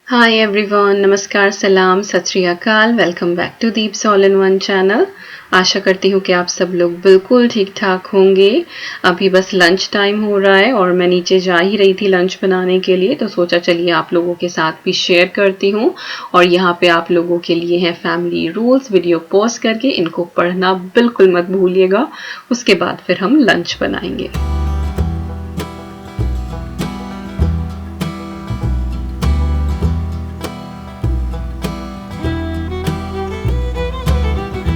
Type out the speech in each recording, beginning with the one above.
Hi everyone, नमस्कार, सलाम, सत श्री अकाल। Welcome back to Deeps all in one channel. आशा करती हूँ कि आप सब लोग बिल्कुल ठीक ठाक होंगे। अभी बस लंच टाइम हो रहा है और मैं नीचे जा ही रही थी लंच बनाने के लिए, तो सोचा चलिए आप लोगों के साथ भी शेयर करती हूँ। और यहाँ पे आप लोगों के लिए है फैमिली रूल्स। वीडियो पॉज करके इनको पढ़ना बिल्कुल मत भूलिएगा, उसके बाद फिर हम लंच बनाएंगे।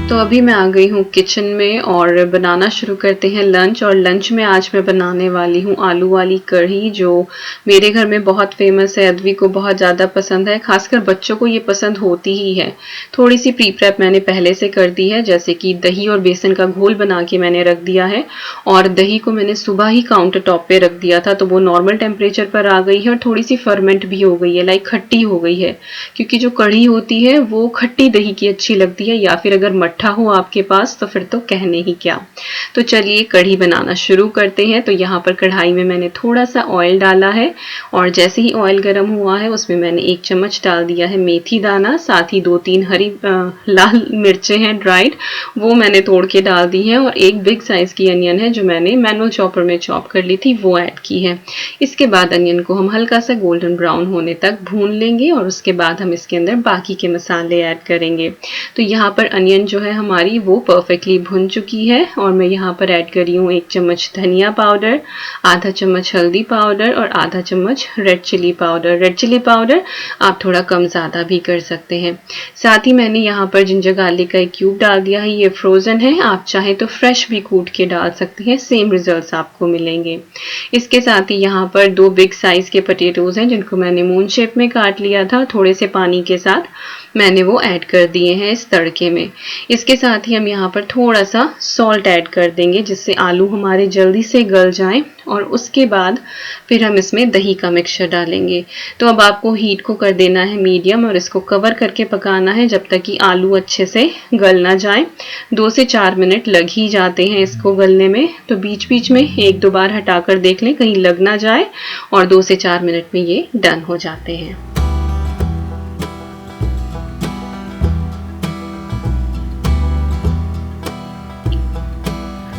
तो अभी मैं आ गई हूँ किचन में और बनाना शुरू करते हैं लंच। और लंच में आज मैं बनाने वाली हूँ आलू वाली कढ़ी, जो मेरे घर में बहुत फेमस है। अद्वी को बहुत ज़्यादा पसंद है, खासकर बच्चों को ये पसंद होती ही है। थोड़ी सी प्री प्रेप मैंने पहले से कर दी है, जैसे कि दही और बेसन का घोल बना के मैंने रख दिया है। और दही को मैंने सुबह ही काउंटर टॉप पे रख दिया था, तो वो नॉर्मल टेम्परेचर पर आ गई है और थोड़ी सी फर्मेंट भी हो गई है, लाइक खट्टी हो गई है। क्योंकि जो कढ़ी होती है वो खट्टी दही की अच्छी लगती है, या फिर अगर मट्ठा हो आपके पास तो फिर तो कहने ही क्या। तो चलिए कढ़ी बनाना शुरू करते हैं। तो यहाँ पर कढ़ाई में मैंने थोड़ा सा ऑयल डाला है और जैसे ही ऑयल गर्म हुआ है उसमें मैंने 1 चम्मच डाल दिया है मेथी दाना। साथ ही 2-3 हरी लाल मिर्चें हैं ड्राइड, वो मैंने तोड़ के डाल दी है। और एक बिग साइज की अनियन है जो मैंने मैनुअल चॉपर में चॉप कर ली थी, वो ऐड की है। इसके बाद अनियन को हम हल्का सा गोल्डन ब्राउन होने तक भून लेंगे और उसके बाद हम इसके अंदर बाकी के मसाले ऐड करेंगे। तो यहाँ पर अनियन जो है हमारी वो परफेक्टली भुन चुकी है और मैं यहाँ पर ऐड कर रही हूँ 1 चम्मच धनिया पाउडर, आधा चम्मच हल्दी पाउडर और आधा चम्मच red chilli powder. Red chilli powder आप थोड़ा कम ज़्यादा भी कर सकते हैं। साथ ही मैंने यहाँ पर जिंजर गार्लिक का 1 क्यूब डाल दिया है, ये फ्रोजन है, आप चाहे तो फ्रेश भी कूट के डाल सकते हैं, सेम रिजल्ट्स आपको मिलेंगे। इसके साथ ही यहाँ पर 2 बिग साइज के पोटैटोज हैं जिनको मैंने मून शेप में काट लिया था, थोड़े से पानी के साथ मैंने वो ऐड कर दिए हैं इस तड़के में। इसके साथ ही हम यहाँ पर थोड़ा सा सॉल्ट ऐड कर देंगे जिससे आलू हमारे जल्दी से गल जाएं। और उसके बाद फिर हम इसमें दही का मिक्सचर डालेंगे। तो अब आपको हीट को कर देना है मीडियम और इसको कवर करके पकाना है जब तक कि आलू अच्छे से गल ना जाए। 2 से 4 मिनट लग ही जाते हैं इसको गलने में, तो बीच बीच में 1-2 बार हटाकर देख लें कहीं लग ना जाए। और 2 से 4 मिनट में ये डन हो जाते हैं।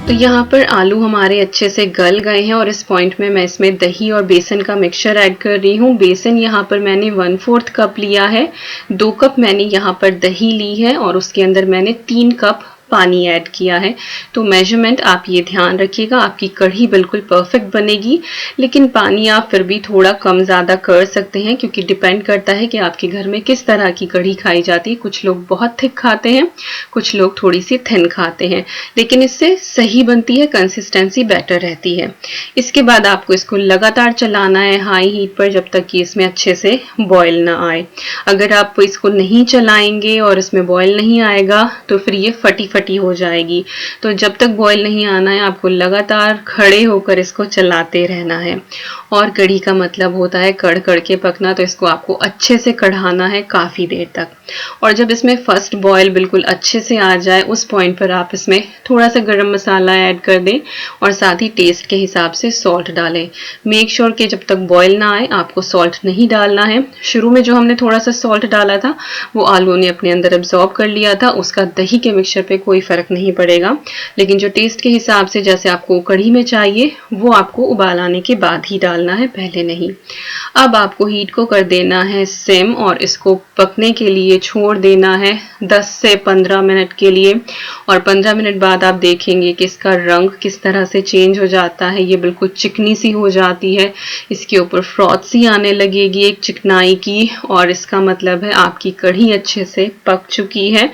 तो यहाँ पर आलू हमारे अच्छे से गल गए हैं और इस पॉइंट में मैं इसमें दही और बेसन का मिक्सचर ऐड कर रही हूँ। बेसन यहाँ पर मैंने 1/4 कप लिया है, 2 कप मैंने यहाँ पर दही ली है और उसके अंदर मैंने 3 कप पानी ऐड किया है। तो मेजरमेंट आप ये ध्यान रखिएगा, आपकी कढ़ी बिल्कुल परफेक्ट बनेगी। लेकिन पानी आप फिर भी थोड़ा कम ज़्यादा कर सकते हैं, क्योंकि डिपेंड करता है कि आपके घर में किस तरह की कढ़ी खाई जाती है। कुछ लोग बहुत थिक खाते हैं, कुछ लोग थोड़ी सी थिन खाते हैं, लेकिन इससे सही बनती है, कंसिस्टेंसी बेटर रहती है। इसके बाद आपको इसको लगातार चलाना है हाई हीट पर जब तक कि इसमें अच्छे से बॉयल ना आए। अगर आप इसको नहीं चलाएंगे और इसमें बॉयल नहीं आएगा तो फिर ये फटी हो जाएगी। तो जब तक बॉयल नहीं आना है आपको लगातार खड़े होकर इसको चलाते रहना है। और कढ़ी का मतलब होता है कड़ कड़ के पकना, तो इसको आपको अच्छे से कढ़ाना है काफ़ी देर तक। और जब इसमें फर्स्ट बॉयल बिल्कुल अच्छे से आ जाए उस पॉइंट पर आप इसमें थोड़ा सा गरम मसाला ऐड कर दें और साथ ही टेस्ट के हिसाब से सॉल्ट डालें। मेक श्योर कि जब तक बॉयल ना आए आपको सॉल्ट नहीं डालना है। शुरू में जो हमने थोड़ा सा सॉल्ट डाला था वो आलू ने अपने अंदर एब्जॉर्ब कर लिया था, उसका दही के मिक्सचर पे कोई फर्क नहीं पड़ेगा। लेकिन जो टेस्ट के हिसाब से जैसे आपको कढ़ी में चाहिए वो आपको उबाल आने के बाद ही डालना है, पहले नहीं। अब आपको हीट को कर देना है सिम और इसको पकने के लिए छोड़ देना है 10 से 15 मिनट के लिए। और 15 मिनट बाद आप देखेंगे कि इसका रंग किस तरह से चेंज हो जाता है, ये बिल्कुल चिकनी सी हो जाती है, इसके ऊपर फ्रॉथ सी आने लगेगी एक चिकनाई की। और इसका मतलब है आपकी कढ़ी अच्छे से पक चुकी है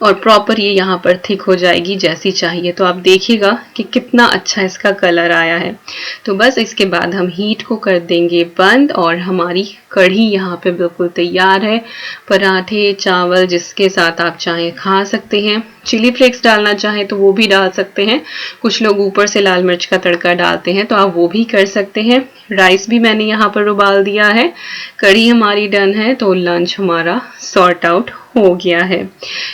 और प्रॉपर ये यहाँ पर थिक हो जाएगी जैसी चाहिए। तो आप देखिएगा कि कितना अच्छा इसका कलर आया है। तो बस इसके बाद हम हीट को कर देंगे बंद और हमारी कढ़ी यहाँ पे बिल्कुल तैयार है। पराठे, चावल जिसके साथ आप चाहें खा सकते हैं। चिली फ्लेक्स डालना चाहें तो वो भी डाल सकते हैं, कुछ लोग ऊपर से लाल मिर्च का तड़का डालते हैं तो आप वो भी कर सकते हैं। राइस भी मैंने यहाँ पर उबाल दिया है। कढ़ी हमारी डन है तो लंच हमारा सॉर्ट आउट हो गया है।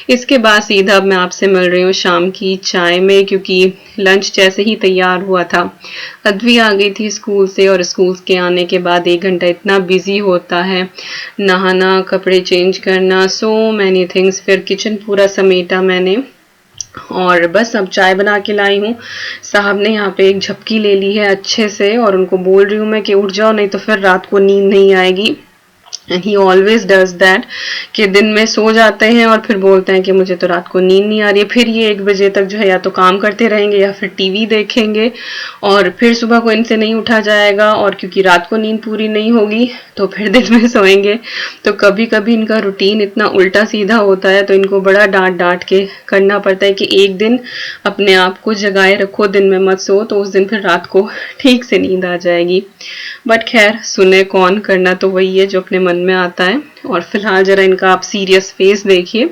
इसके बाद सीधा अब मैं आपसे मिल रही हूँ शाम की चाय में, क्योंकि लंच जैसे ही तैयार हुआ था अद्वी आ गई थी स्कूल से, और स्कूल के आने के बाद 1 घंटा इतना बिजी होता है, नहाना, कपड़े चेंज करना, सो मैनी थिंग्स। फिर किचन पूरा समेटा मैंने, और बस अब चाय बना के लाई हूँ। साहब ने यहाँ पे एक झपकी ले ली है अच्छे से, और उनको बोल रही हूँ मैं कि उठ जाओ, नहीं तो फिर रात को नींद नहीं आएगी। And he always does that, कि दिन में सो जाते हैं और फिर बोलते हैं कि मुझे तो रात को नींद नहीं आ रही है। फिर ये 1 बजे तक जो है या तो काम करते रहेंगे या फिर टीवी देखेंगे, और फिर सुबह को इनसे नहीं उठा जाएगा, और क्योंकि रात को नींद पूरी नहीं होगी तो फिर दिन में सोएंगे। तो कभी कभी इनका रूटीन इतना उल्टा सीधा होता है, तो इनको बड़ा डांट डांट के करना पड़ता है कि एक दिन अपने आप को जगाए रखो, दिन में मत सो, तो उस दिन फिर रात को ठीक से नींद आ जाएगी। बट खैर, सुने कौन, करना तो वही है जो अपने मन में आता है। और फिलहाल जरा इनका आप सीरियस फेस देखिए,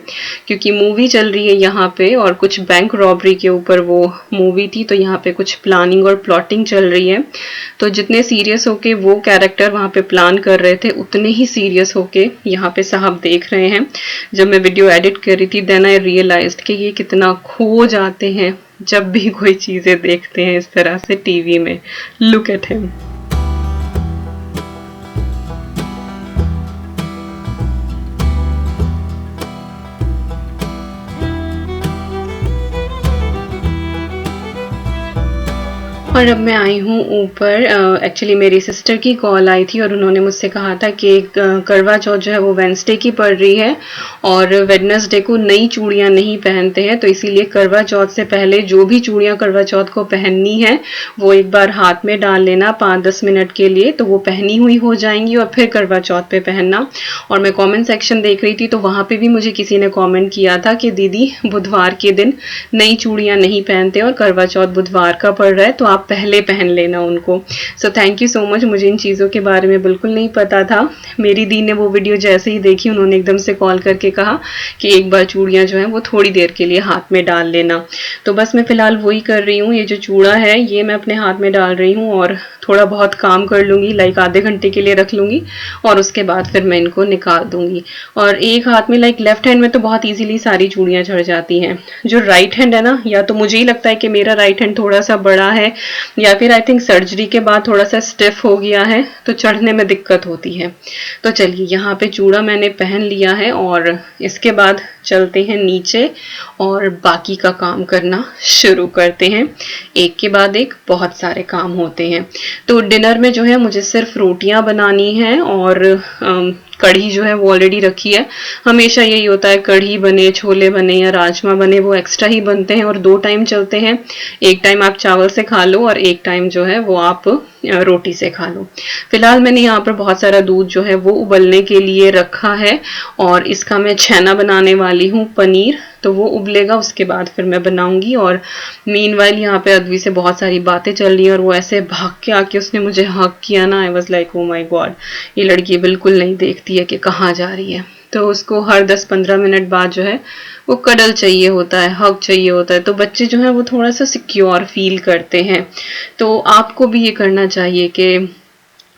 क्योंकि मूवी चल रही है यहाँ पे, और कुछ बैंक रॉबरी के ऊपर वो मूवी थी, तो यहाँ पे कुछ प्लानिंग और प्लॉटिंग चल रही है। तो जितने सीरियस होके वो कैरेक्टर वहाँ पे प्लान कर रहे थे, उतने ही सीरियस होके यहाँ पे साहब देख रहे हैं। जब मैं वीडियो एडिट कर रही थी, देन आई रियलाइज्ड कि ये कितना खो जाते हैं जब भी कोई चीजें देखते हैं इस तरह से टीवी में। Look at him. और अब मैं आई हूँ ऊपर। एक्चुअली मेरी सिस्टर की कॉल आई थी और उन्होंने मुझसे कहा था कि करवा चौथ जो है वो वेडनेसडे की पड़ रही है, और वेडनेसडे को नई चूड़ियाँ नहीं पहनते हैं, तो इसीलिए करवा चौथ से पहले जो भी चूड़ियाँ करवा चौथ को पहननी है वो एक बार हाथ में डाल लेना 5-10 मिनट के लिए, तो वो पहनी हुई हो जाएंगी, और फिर करवा चौथ पे पहनना। और मैं कमेंट सेक्शन देख रही थी, तो वहाँ पे भी मुझे किसी ने कमेंट किया था कि दीदी बुधवार के दिन नई चूड़ियाँ नहीं पहनते और करवा चौथ बुधवार का पड़ रहा है, तो आप पहले पहन लेना उनको। So thank you so much, मुझे इन चीज़ों के बारे में बिल्कुल नहीं पता था। मेरी दी ने वो वीडियो जैसे ही देखी, उन्होंने एकदम से कॉल करके कहा कि एक बार चूड़ियाँ जो हैं वो थोड़ी देर के लिए हाथ में डाल लेना। तो बस मैं फिलहाल वही कर रही हूँ। ये जो चूड़ा है ये मैं अपने हाथ में डाल रही हूँ, और थोड़ा बहुत काम कर लूँगी, लाइक आधे घंटे के लिए रख लूँगी, और उसके बाद फिर मैं इनको निकाल दूँगी। और एक हाथ में, लाइक लेफ्ट हैंड में तो बहुत ईजिली सारी चूड़ियाँ चढ़ जाती हैं। जो राइट हैंड है ना, या तो मुझे ही लगता है कि मेरा राइट हैंड थोड़ा सा बड़ा है, या फिर आई थिंक सर्जरी के बाद थोड़ा सा स्टिफ हो गया है, तो चढ़ने में दिक्कत होती है। तो चलिए, यहाँ पे चूड़ा मैंने पहन लिया है, और इसके बाद चलते हैं नीचे और बाकी का काम करना शुरू करते हैं। एक के बाद एक बहुत सारे काम होते हैं। तो डिनर में जो है मुझे सिर्फ रोटियां बनानी है, और कढ़ी जो है वो ऑलरेडी रखी है। हमेशा यही होता है, कढ़ी बने, छोले बने या राजमा बने, वो एक्स्ट्रा ही बनते हैं और 2 टाइम चलते हैं। एक टाइम आप चावल से खा लो और एक टाइम जो है वो आप रोटी से खा लो। फिलहाल मैंने यहाँ पर बहुत सारा दूध जो है वो उबलने के लिए रखा है, और इसका मैं छेना बनाने वाली हूँ, पनीर। तो वो उबलेगा, उसके बाद फिर मैं बनाऊंगी। और मीनवाइल यहाँ पे अद्वी से बहुत सारी बातें चल रही हैं, और वो ऐसे भाग के आके उसने मुझे हग किया ना, I was like oh my God, ये लड़की बिल्कुल नहीं देखती है कि कहाँ जा रही है। तो उसको हर 10-15 मिनट बाद जो है वो कडल चाहिए होता है, हग चाहिए होता है। तो बच्चे जो है वो थोड़ा सा सिक्योर फील करते हैं। तो आपको भी ये करना चाहिए कि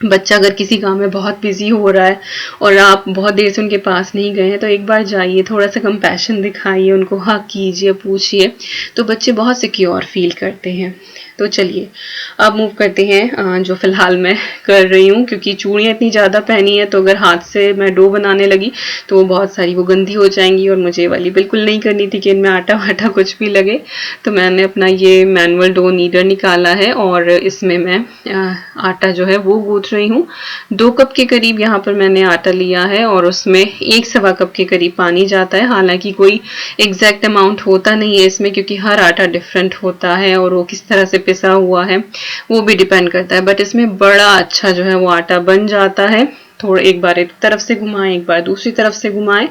बच्चा अगर किसी काम में बहुत बिजी हो रहा है और आप बहुत देर से उनके पास नहीं गए हैं, तो एक बार जाइए, थोड़ा सा कंपैशन दिखाइए, उनको हक कीजिए, पूछिए, तो बच्चे बहुत सिक्योर फील करते हैं। तो चलिए अब मूव करते हैं जो फिलहाल मैं कर रही हूँ, क्योंकि चूड़ियाँ इतनी ज़्यादा पहनी है, तो अगर हाथ से मैं डो बनाने लगी तो वो बहुत सारी वो गंदी हो जाएंगी, और मुझे वाली बिल्कुल नहीं करनी थी कि इनमें आटा वाटा कुछ भी लगे। तो मैंने अपना ये मैनुअल डो नीडर निकाला है, और इसमें मैं आटा जो है वो गूंथ रही हूँ। 2 कप के करीब यहाँ पर मैंने आटा लिया है, और उसमें 1-1.25 कप के करीब पानी जाता है। हालांकि कोई एग्जैक्ट अमाउंट होता नहीं है इसमें, क्योंकि हर आटा डिफरेंट होता है, और वो किस तरह से पिसा हुआ है वो भी डिपेंड करता है। बट इसमें बड़ा अच्छा जो है वो आटा बन जाता है। थोड़ा एक बार एक तरफ से घुमाएं, एक बार दूसरी तरफ से घुमाएं,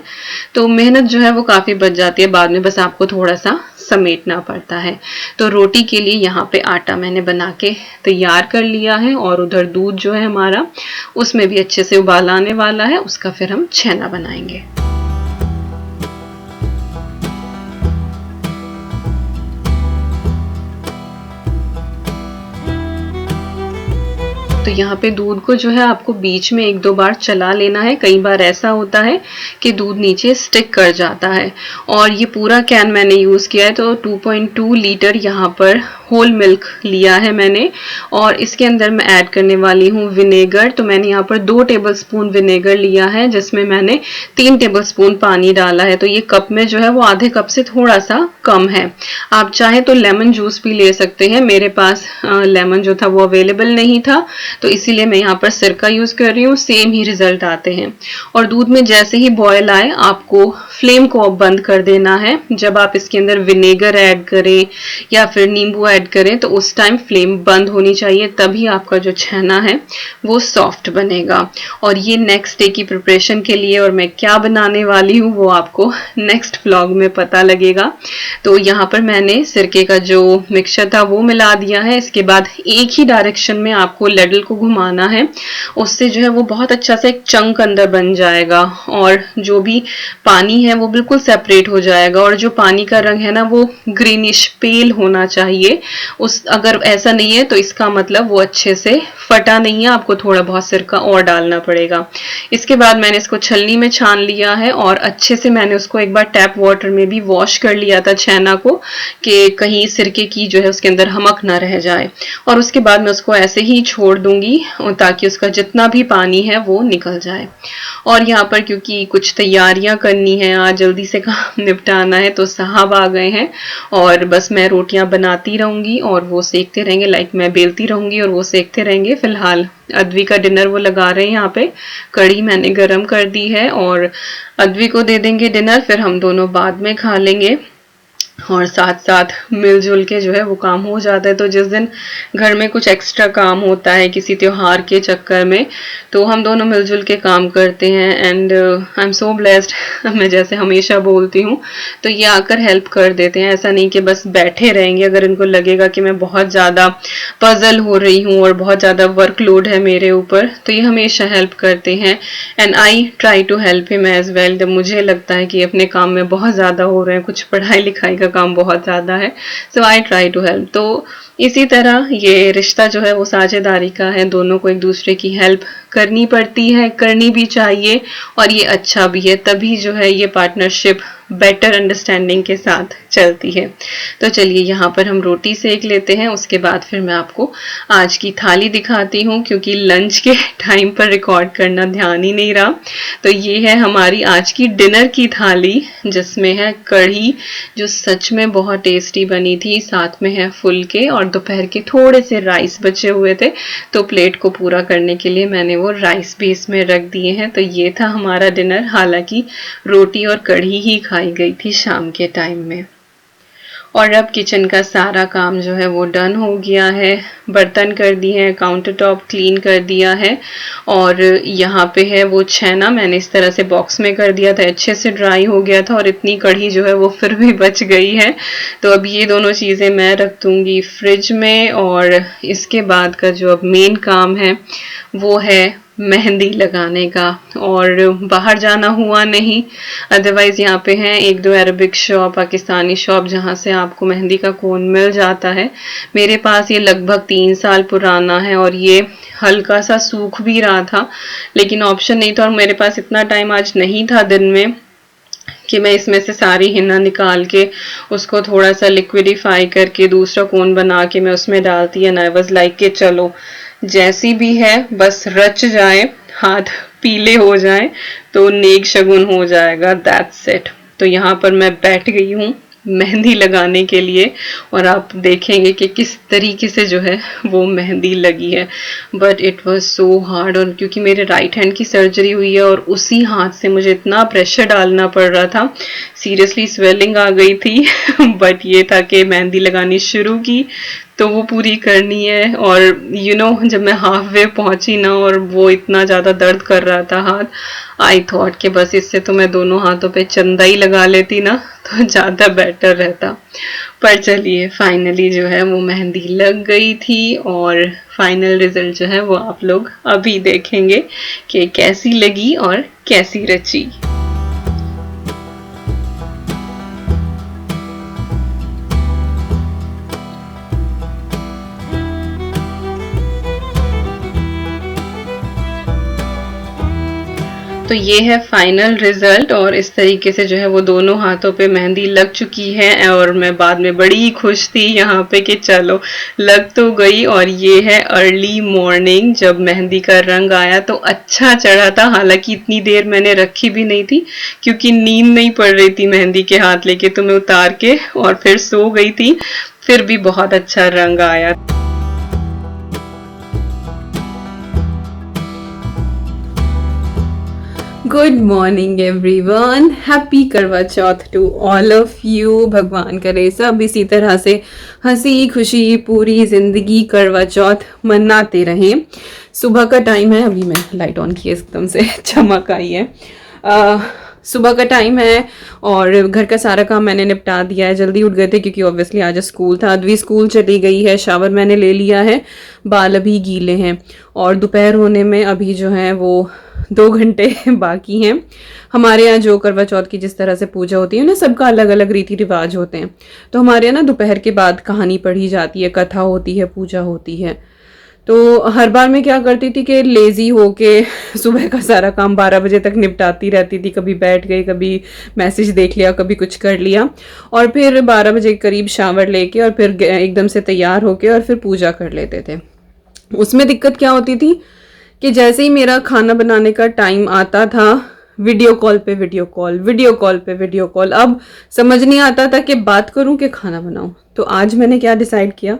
तो मेहनत जो है वो काफी बच जाती है। बाद में बस आपको थोड़ा सा समेटना पड़ता है। तो रोटी के लिए यहाँ पे आटा मैंने बना के तैयार कर लिया है, और उधर दूध जो है हमारा उसमें भी अच्छे से उबाल आने वाला है, उसका फिर हम छेना बनाएंगे। तो तो यहाँ पे दूध को जो है आपको बीच में 1-2 बार चला लेना है। कई बार ऐसा होता है कि दूध नीचे स्टिक कर जाता है। और ये पूरा कैन मैंने यूज़ किया है, तो 2.2 लीटर यहाँ पर होल मिल्क लिया है मैंने। और इसके अंदर मैं ऐड करने वाली हूँ विनेगर। तो मैंने यहाँ पर 2 टेबलस्पून विनेगर लिया है, जिसमें मैंने 3 टेबलस्पून पानी डाला है। तो ये कप में जो है वो आधे कप से थोड़ा सा कम है। आप चाहे तो लेमन जूस भी ले सकते हैं। मेरे पास लेमन जो था वो अवेलेबल नहीं था, तो इसीलिए मैं यहाँ पर सिरका यूज कर रही हूँ। सेम ही रिजल्ट आते हैं। और दूध में जैसे ही बॉयल आए आपको फ्लेम को अब बंद कर देना है। जब आप इसके अंदर विनेगर ऐड करें या फिर नींबू ऐड करें तो उस टाइम फ्लेम बंद होनी चाहिए, तभी आपका जो छेना है वो सॉफ्ट बनेगा। और ये नेक्स्ट डे की प्रिपरेशन के लिए, और मैं क्या बनाने वाली हूँ वो आपको नेक्स्ट व्लॉग में पता लगेगा। तो यहाँ पर मैंने सिरके का जो मिक्सचर था वो मिला दिया है। इसके बाद एक ही डायरेक्शन में आपको लैडल को घुमाना है, उससे जो है वो बहुत अच्छा सा एक चंक अंदर बन जाएगा और जो भी पानी है वो बिल्कुल सेपरेट हो जाएगा। और जो पानी का रंग है ना वो ग्रीनिश पेल होना चाहिए। अगर ऐसा नहीं है तो इसका मतलब वो अच्छे से फटा नहीं है, आपको थोड़ा बहुत सिरका और डालना पड़ेगा। इसके बाद मैंने इसको छलनी में छान लिया है और अच्छे से मैंने उसको एक बार टैप वाटर में भी वॉश कर लिया था छेना को, कि कहीं सिरके की जो है उसके अंदर हमक ना रह जाए। और उसके बाद मैं उसको ऐसे ही छोड़ दूंगी ताकि उसका जितना भी पानी है वो निकल जाए। और यहाँ पर क्योंकि कुछ तैयारियां करनी है, आज जल्दी से काम निपटाना है, तो साहब आ गए हैं और बस मैं रोटियां बनाती रहूंगी और वो सेकते रहेंगे। लाइक मैं बेलती रहूंगी और वो सेकते रहेंगे। फिलहाल अद्वी का डिनर वो लगा रहे हैं। यहाँ पे कढ़ी मैंने गरम कर दी है और अद्वी को दे देंगे डिनर, फिर हम दोनों बाद में खा लेंगे। और साथ साथ मिलजुल के जो है वो काम हो जाता है। तो जिस दिन घर में कुछ एक्स्ट्रा काम होता है किसी त्योहार के चक्कर में, तो हम दोनों मिलजुल के काम करते हैं। And I am so blessed, मैं जैसे हमेशा बोलती हूँ, तो ये आकर हेल्प कर देते हैं। ऐसा नहीं कि बस बैठे रहेंगे। अगर इनको लगेगा कि मैं बहुत ज़्यादा पजल हो रही हूँ और बहुत ज़्यादा वर्कलोड है मेरे ऊपर, तो ये हमेशा हेल्प करते हैं। And I try to help him as well. जब मुझे लगता है कि अपने काम में बहुत ज़्यादा हो रहे हैं, कुछ पढ़ाई लिखाई का काम बहुत ज्यादा है, सो आई ट्राई टू हेल्प। तो इसी तरह ये रिश्ता जो है वो साझेदारी का है। दोनों को एक दूसरे की हेल्प करनी पड़ती है, करनी भी चाहिए, और ये अच्छा भी है। तभी जो है ये पार्टनरशिप बेटर अंडरस्टैंडिंग के साथ चलती है। तो चलिए यहाँ पर हम रोटी सेक लेते हैं, उसके बाद फिर मैं आपको आज की थाली दिखाती हूँ, क्योंकि लंच के टाइम पर रिकॉर्ड करना ध्यान ही नहीं रहा। तो ये है हमारी आज की डिनर की थाली, जिसमें है कढ़ी जो सच में बहुत टेस्टी बनी थी, साथ में है फुलके और दोपहर के थोड़े से राइस बचे हुए थे, तो प्लेट को पूरा करने के लिए मैंने वो राइस भी इसमें रख दिए हैं। तो ये था हमारा डिनर। हालांकि रोटी और कढ़ी ही खाई गई थी शाम के टाइम में। और अब किचन का सारा काम जो है वो डन हो गया है। बर्तन कर दिए हैं, काउंटर टॉप क्लीन कर दिया है, और यहाँ पे है वो छेना मैंने इस तरह से बॉक्स में कर दिया था, अच्छे से ड्राई हो गया था। और इतनी कढ़ी जो है वो फिर भी बच गई है। तो अब ये दोनों चीज़ें मैं रख दूंगी फ्रिज में। और इसके बाद का जो अब मेन काम है वो है मेहंदी लगाने का, और बाहर जाना हुआ नहीं। अदरवाइज यहाँ पे हैं 1-2 अरबिक शॉप, पाकिस्तानी शॉप, जहाँ से आपको मेहंदी का कोन मिल जाता है। मेरे पास ये लगभग 3 साल पुराना है और ये हल्का सा सूख भी रहा था, लेकिन ऑप्शन नहीं था और मेरे पास इतना टाइम आज नहीं था दिन में कि मैं इसमें से सारी हिना निकाल के उसको थोड़ा सा लिक्विडिफाई करके दूसरा कोन बना के मैं उसमें डालती। एंड आई वाज लाइक कि चलो जैसी भी है बस रच जाए, हाथ पीले हो जाए तो नेक शगुन हो जाएगा, दैट्स इट। तो यहाँ पर मैं बैठ गई हूँ मेहंदी लगाने के लिए, और आप देखेंगे कि किस तरीके से जो है वो मेहंदी लगी है। But it was so hard, और क्योंकि मेरे राइट हैंड की सर्जरी हुई है और उसी हाथ से मुझे इतना प्रेशर डालना पड़ रहा था, सीरियसली स्वेलिंग आ गई थी। बट ये था कि मेहंदी लगानी शुरू की तो वो पूरी करनी है। और यू नो जब मैं हाफ वे पहुंची ना और वो इतना ज़्यादा दर्द कर रहा था हाथ, आई थॉट कि बस इससे तो मैं दोनों हाथों पे चंदा ही लगा लेती ना तो ज़्यादा बेटर रहता। पर चलिए फाइनली जो है वो मेहंदी लग गई थी, और फाइनल रिजल्ट जो है वो आप लोग अभी देखेंगे कि कैसी लगी और कैसी रची। तो ये है फाइनल रिजल्ट और इस तरीके से जो है वो दोनों हाथों पे मेहंदी लग चुकी है और मैं बाद में बड़ी खुश थी यहाँ पे कि चलो लग तो गई। और ये है अर्ली मॉर्निंग जब मेहंदी का रंग आया तो अच्छा चढ़ा था, हालांकि इतनी देर मैंने रखी भी नहीं थी क्योंकि नींद नहीं पड़ रही थी मेहंदी के हाथ लेके, तो मैं उतार के और फिर सो गई थी। फिर भी बहुत अच्छा रंग आया। गुड मॉर्निंग एवरीवन, हैप्पी करवा चौथ टू ऑल ऑफ यू। भगवान करे सब इसी तरह से हंसी खुशी पूरी जिंदगी करवा चौथ मनाते रहें। सुबह का टाइम है, अभी मैं लाइट ऑन की एकदम से चमक आई है। सुबह का टाइम है और घर का सारा काम मैंने निपटा दिया है। जल्दी उठ गए थे क्योंकि ऑब्वियसली आज स्कूल था। अद्वी स्कूल चली गई है, शावर मैंने ले लिया है, बाल अभी गीले हैं और दोपहर होने में अभी जो है वो 2 घंटे बाकी हैं। हमारे यहाँ जो करवा चौथ की जिस तरह से पूजा होती है ना, सबका अलग अलग रीति रिवाज होते हैं। तो हमारे यहाँ ना दोपहर के बाद कहानी पढ़ी जाती है, कथा होती है, पूजा होती है। तो हर बार मैं क्या करती थी कि लेजी होके सुबह का सारा काम 12 बजे तक निपटाती रहती थी। कभी बैठ गई, कभी मैसेज देख लिया, कभी कुछ कर लिया और फिर 12 बजे के करीब शावर लेके और फिर एकदम से तैयार होके और फिर पूजा कर लेते थे। उसमें दिक्कत क्या होती थी कि जैसे ही मेरा खाना बनाने का टाइम आता था, वीडियो कॉल पे वीडियो कॉल, वीडियो कॉल पे वीडियो कॉल। अब समझ नहीं आता था कि बात करूं कि खाना बनाऊं। तो आज मैंने क्या डिसाइड किया,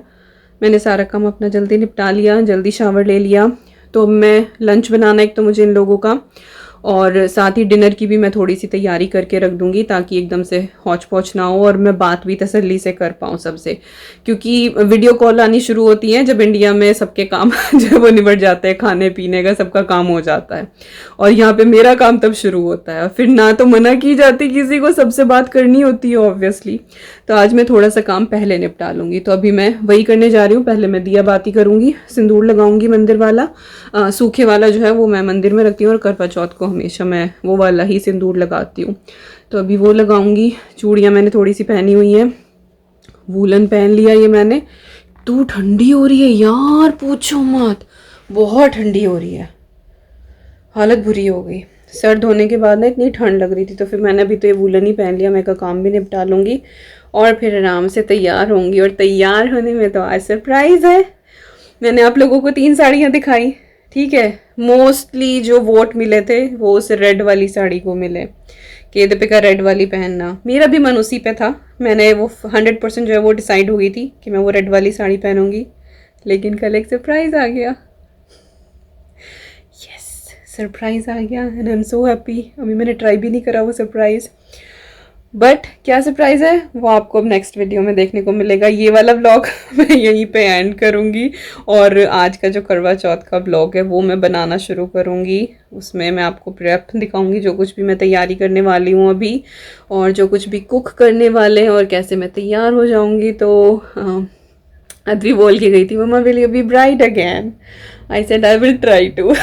मैंने सारा काम अपना जल्दी निपटा लिया, जल्दी शावर ले लिया। तो मैं लंच बनाना एक तो मुझे इन लोगों का और साथ ही डिनर की भी मैं थोड़ी सी तैयारी करके रख दूंगी ताकि एकदम से हौच पौच ना हो और मैं बात भी तसल्ली से कर पाऊँ सबसे। क्योंकि वीडियो कॉल आनी शुरू होती है जब इंडिया में सबके काम जो है वो निबट जाते हैं, खाने पीने का सबका काम हो जाता है और यहाँ पे मेरा काम तब शुरू होता है। फिर ना तो मना की जाती किसी को, सबसे बात करनी होती है ऑब्वियसली। तो आज मैं थोड़ा सा काम पहले निपटा लूँगी। तो अभी मैं वही करने जा रही हूँ। पहले मैं दिया बाती करूँगी, सिंदूर लगाऊंगी मंदिर वाला, सूखे वाला जो है वो मैं मंदिर में रखती हूँ और करवा चौथ को हमेशा मैं वो वाला ही सिंदूर लगाती हूँ। तो अभी वो लगाऊंगी। चूड़ियाँ मैंने थोड़ी सी पहनी हुई हैं, वूलन पहन लिया ये मैंने। तू ठंडी हो रही है यार, पूछो मत, बहुत ठंडी हो रही है, हालत बुरी हो गई। सर धोने के बाद ना इतनी ठंड लग रही थी तो फिर मैंने अभी तो ये वूलन ही पहन लिया। मैं का काम भी निपटा लूँगी और फिर आराम से तैयार होंगी। और तैयार होने में तो आज सरप्राइज़ है। मैंने आप लोगों को 3 साड़ियाँ दिखाई, ठीक है। मोस्टली जो वोट मिले थे वो उस रेड वाली साड़ी को मिले कि दीपिका रेड वाली पहनना। मेरा भी मन उसी पे था। मैंने वो 100% जो है वो डिसाइड हो गई थी कि मैं वो रेड वाली साड़ी पहनूंगी। लेकिन कल एक सरप्राइज़ आ गया। यस, सरप्राइज़ आ गया and I am so happy. अभी मैंने ट्राई भी नहीं करा वो सरप्राइज़, बट क्या सरप्राइज़ है वो आपको अब नेक्स्ट वीडियो में देखने को मिलेगा। ये वाला व्लॉग मैं यहीं पे एंड करूँगी और आज का जो करवा चौथ का व्लॉग है वो मैं बनाना शुरू करूँगी। उसमें मैं आपको प्रेप दिखाऊँगी, जो कुछ भी मैं तैयारी करने वाली हूँ अभी और जो कुछ भी कुक करने वाले हैं और कैसे मैं तैयार हो जाऊँगी। तो अद्वी बोल के गई थी, mamma will you be bright again? I said I will try to.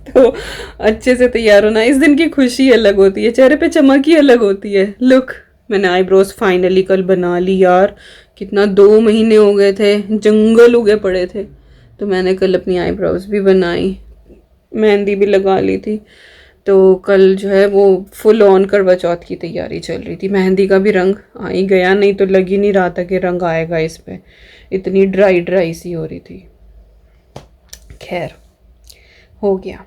तो अच्छे से तैयार होना, इस दिन की खुशी अलग होती है, चेहरे पे चमक ही अलग होती है। लुक, मैंने आईब्रोज फाइनली कल बना ली यार। कितना 2 महीने हो गए थे, जंगल उगे पड़े थे, तो मैंने कल अपनी आईब्रोज भी बनाई, मेहंदी भी लगा ली थी। तो कल जो है वो फुल ऑन करवा चौथ की तैयारी चल रही थी। मेहंदी का भी रंग आ ही गया, नहीं तो लग ही नहीं रहा था कि रंग आएगा इस पे, इतनी ड्राई ड्राई सी हो रही थी। खैर हो गया।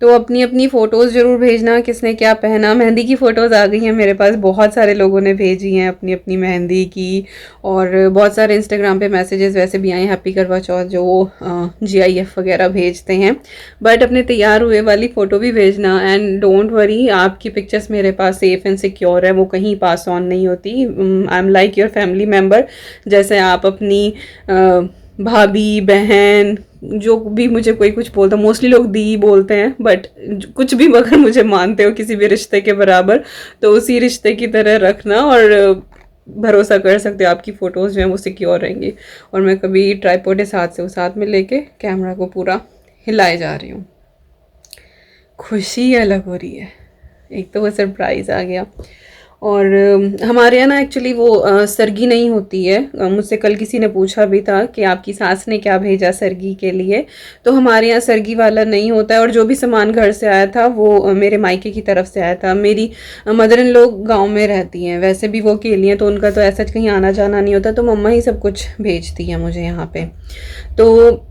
तो अपनी अपनी फ़ोटोज़ ज़रूर भेजना किसने क्या पहना। मेहंदी की फ़ोटोज़ आ गई हैं मेरे पास, बहुत सारे लोगों ने भेजी हैं अपनी अपनी मेहंदी की और बहुत सारे इंस्टाग्राम पे मैसेजेस वैसे भी आए हैप्पी करवा चौथ, जो वो GIF वगैरह भेजते हैं। बट अपने तैयार हुए वाली फ़ोटो भी भेजना एंड डोंट वरी, आपकी पिक्चर्स मेरे पास सेफ़ एंड सिक्योर है, वो कहीं पास ऑन नहीं होती। I am like your family member. जैसे आप अपनी भाभी बहन जो भी मुझे कोई कुछ बोलता, मोस्टली लोग दी बोलते हैं, बट कुछ भी अगर मुझे मानते हो किसी भी रिश्ते के बराबर तो उसी रिश्ते की तरह रखना और भरोसा कर सकते हो आपकी फ़ोटोज़ जो हैं वो सिक्योर रहेंगी। और मैं कभी ट्राइपॉड साथ में लेके कैमरा को पूरा हिलाए जा रही हूँ। खुशी अलग हो रही है, एक तो वो सरप्राइज़ आ गया और हमारे यहाँ ना एक्चुअली वो सरगी नहीं होती है। मुझसे कल किसी ने पूछा भी था कि आपकी सास ने क्या भेजा सरगी के लिए, तो हमारे यहाँ सरगी वाला नहीं होता है। और जो भी सामान घर से आया था वो मेरे मायके की तरफ से आया था। मेरी मदर इन लोग गांव में रहती हैं, वैसे भी वो अकेली हैं, तो उनका तो ऐसा कहीं आना जाना नहीं होता, तो मम्मा ही सब कुछ भेजती हैं मुझे यहाँ पे। तो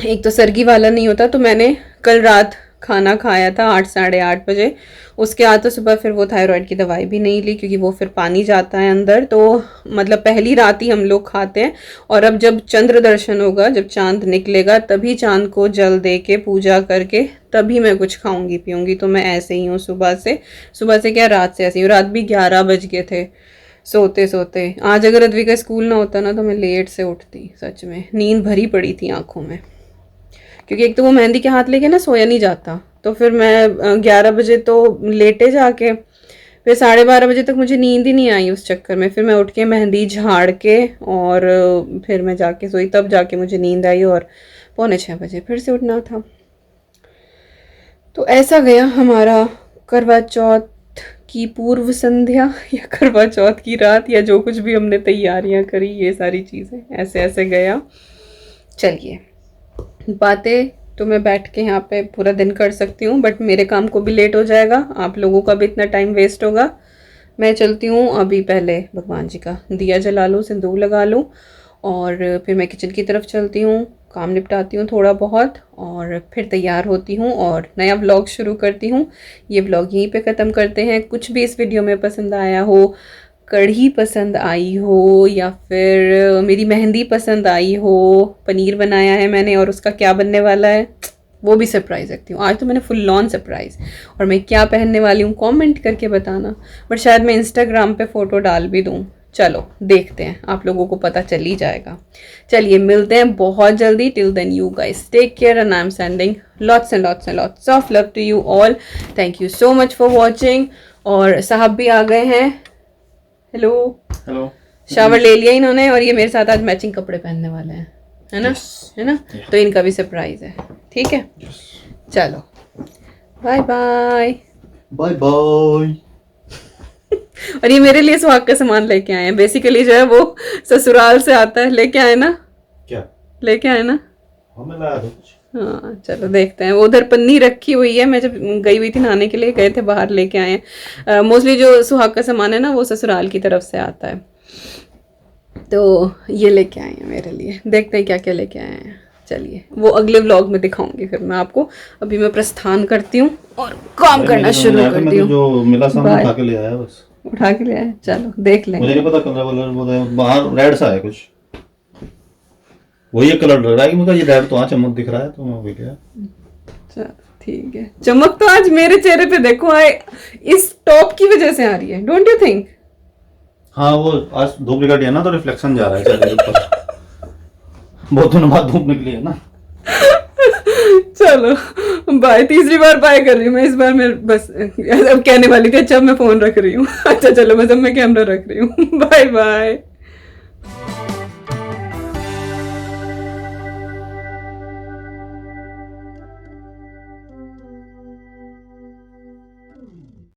एक तो सरगी वाला नहीं होता, तो मैंने कल रात खाना खाया था 8 साढ़े 8 बजे। उसके बाद तो सुबह फिर वो थायराइड की दवाई भी नहीं ली, क्योंकि वो फिर पानी जाता है अंदर, तो मतलब पहली रात ही हम लोग खाते हैं। और अब जब चंद्र दर्शन होगा, जब चांद निकलेगा, तभी चांद को जल दे के पूजा करके तभी मैं कुछ खाऊंगी पीऊंगी। तो मैं ऐसे ही हूँ सुबह से क्या रात से ऐसे ही हूँ। रात भी 11 बज गए थे सोते सोते। आज अगर अद्वी का स्कूल ना होता ना तो मैं लेट से उठती, सच में नींद भरी पड़ी थी आंखों में, क्योंकि एक तो वो मेहंदी के हाथ लेके ना सोया नहीं जाता। तो फिर मैं 11 बजे तो लेटे जाके, फिर 12:30 बजे तक मुझे नींद ही नहीं आई उस चक्कर में। फिर मैं उठ के मेहंदी झाड़ के और फिर मैं जाके सोई, तब जाके मुझे नींद आई और 5:45 बजे फिर से उठना था। तो ऐसा गया हमारा करवा चौथ की पूर्व संध्या या करवा चौथ की रात, या जो कुछ भी हमने तैयारियां करी, ये सारी चीज़ें ऐसे ऐसे गया। चलिए, बातें तो मैं बैठ के यहाँ पे पूरा दिन कर सकती हूँ, बट मेरे काम को भी लेट हो जाएगा, आप लोगों का भी इतना टाइम वेस्ट होगा। मैं चलती हूँ अभी, पहले भगवान जी का दिया जला लूँ, सिंदूर लगा लूँ, और फिर मैं किचन की तरफ चलती हूँ, काम निपटाती हूँ थोड़ा बहुत, और फिर तैयार होती हूँ और नया व्लॉग शुरू करती हूँ। ये व्लॉग यहीं पे ख़त्म करते हैं। कुछ भी इस वीडियो में पसंद आया हो, कढ़ी पसंद आई हो, या फिर मेरी मेहंदी पसंद आई हो, पनीर बनाया है मैंने और उसका क्या बनने वाला है वो भी सरप्राइज़ रखती हूँ। आज तो मैंने फुल ऑन सरप्राइज़, और मैं क्या पहनने वाली हूँ कमेंट करके बताना, बट शायद मैं इंस्टाग्राम पे फ़ोटो डाल भी दूँ। चलो देखते हैं, आप लोगों को पता चल ही जाएगा। चलिए मिलते हैं बहुत जल्दी। Till then you guys take care, and I am sending lots and lots and lots of love to you all. Thank you so much for watching. और साहब भी आ गए हैं। Hello hello. शावर ले लिया इन्होंने, और ये मेरे साथ आज मैचिंग कपड़े पहनने वाले हैं, है ना? है ना? तो इनका भी सरप्राइज है, ठीक है? चलो बाय बाय बाय बाय। और ये मेरे लिए सुहाग का सामान लेके आए हैं। बेसिकली जो है वो ससुराल से आता है, लेके आए ना? क्या लेके आए ना? हमें लाया था कुछ। हाँ चलो देखते हैं। वो उधर पन्नी रखी हुई है, मैं जब गई हुई थी नहाने के लिए, गए थे बाहर, लेके आए हैं। मोस्टली जो सुहाग का सामान है ना वो ससुराल की तरफ से आता है, तो ये लेके आए हैं मेरे लिए। देखते हैं क्या क्या लेके आए हैं। चलिए वो अगले व्लॉग में दिखाऊंगी फिर मैं आपको। अभी मैं प्रस्थान करती हूँ और काम करना शुरू करती हूँ। जो मिला सामान उठा के ले आया, बस उठा के ले आया। चलो देख लेंगे। मुझे नहीं पता कलर वलर, बाहर रेड सा है कुछ, वही कलर लग रहा है कि मुझे ये रेड तो आज चमक दिख रहा है, तो मैं वही लिया। चलो ठीक है। चमक तो आज मेरे चेहरे पे देखो आए, इस टॉप की वजह से आ रही है, डोंट यू थिंक? हाँ वो आज धूप निकली है ना, तो रिफ्लेक्शन जा रहा है चेहरे ऊपर। बहुत दिनों बाद धूप निकली है ना। चलो बाय। तीसरी बार बाय कर रही हूँ मैं इस बार। मैं बस अब कहने वाली थी, अच्छा मैं फोन रख रही हूँ। अच्छा चलो, बस अब मैं कैमरा रख रही हूँ। Bye bye.